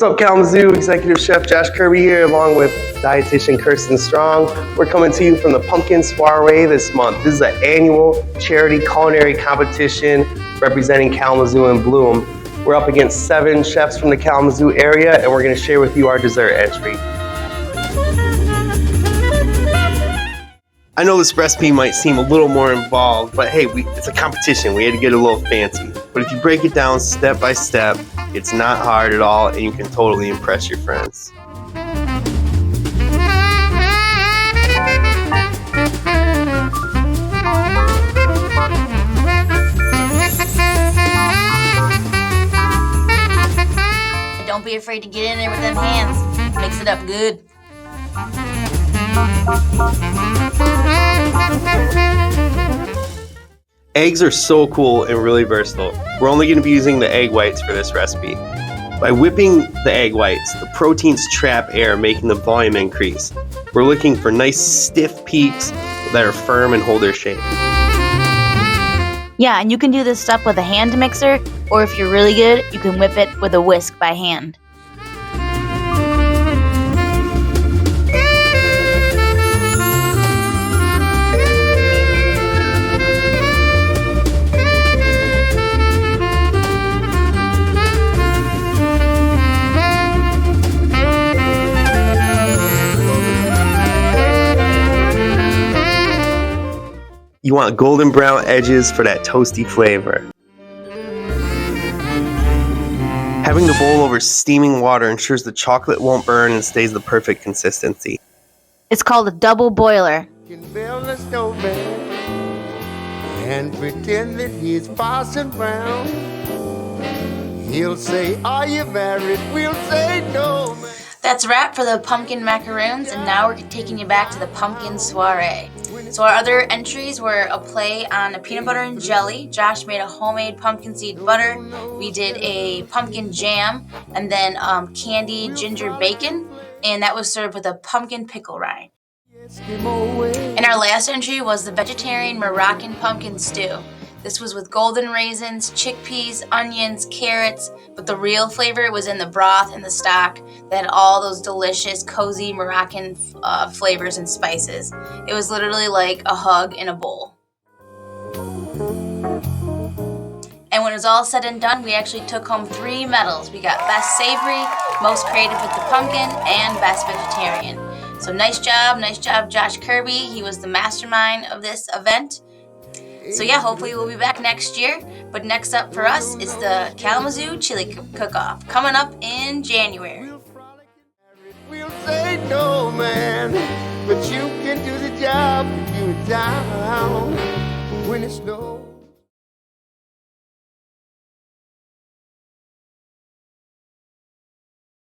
What's up, Kalamazoo? Executive Chef Josh Kirby here, along with dietitian Kirsten Strong. We're coming to you from the Pumpkin Soiree this month. This is an annual charity culinary competition representing Kalamazoo and Bloom. We're up against 7 chefs from the Kalamazoo area, and we're going to share with you our dessert entry. I know this recipe might seem a little more involved, but hey, it's a competition. We had to get a little fancy. But if you break it down step by step, it's not hard at all, and you can totally impress your friends. Don't be afraid to get in there with them hands. Mix it up good. Eggs are so cool and really versatile. We're only going to be using the egg whites for this recipe. By whipping the egg whites, the proteins trap air, making the volume increase. We're looking for nice stiff peaks that are firm and hold their shape. Yeah, and you can do this stuff with a hand mixer, or if you're really good, you can whip it with a whisk by hand. You want golden brown edges for that toasty flavor. Having the bowl over steaming water ensures the chocolate won't burn and stays the perfect consistency. It's called a double boiler. Can build a snowman and pretend that he's Parson Brown. He'll say, "Are you married?" We'll say, "No, man." That's a wrap for the pumpkin macaroons, and now we're taking you back to the pumpkin soiree. So our other entries were a play on a peanut butter and jelly. Josh made a homemade pumpkin seed butter. We did a pumpkin jam, and then candied ginger bacon, and that was served with a pumpkin pickle rind. And our last entry was the vegetarian Moroccan pumpkin stew. This was with golden raisins, chickpeas, onions, carrots, but the real flavor was in the broth and the stock that had all those delicious, cozy Moroccan flavors and spices. It was literally like a hug in a bowl. And when it was all said and done, we actually took home 3 medals. We got Best Savory, Most Creative with the Pumpkin, and Best Vegetarian. So nice job, Josh Kirby. He was the mastermind of this event. So yeah, hopefully we'll be back next year. But next up for us is the Kalamazoo Chili Cook-Off, coming up in January. We'll say, "No, man, but you can do the job if you're down when it snows."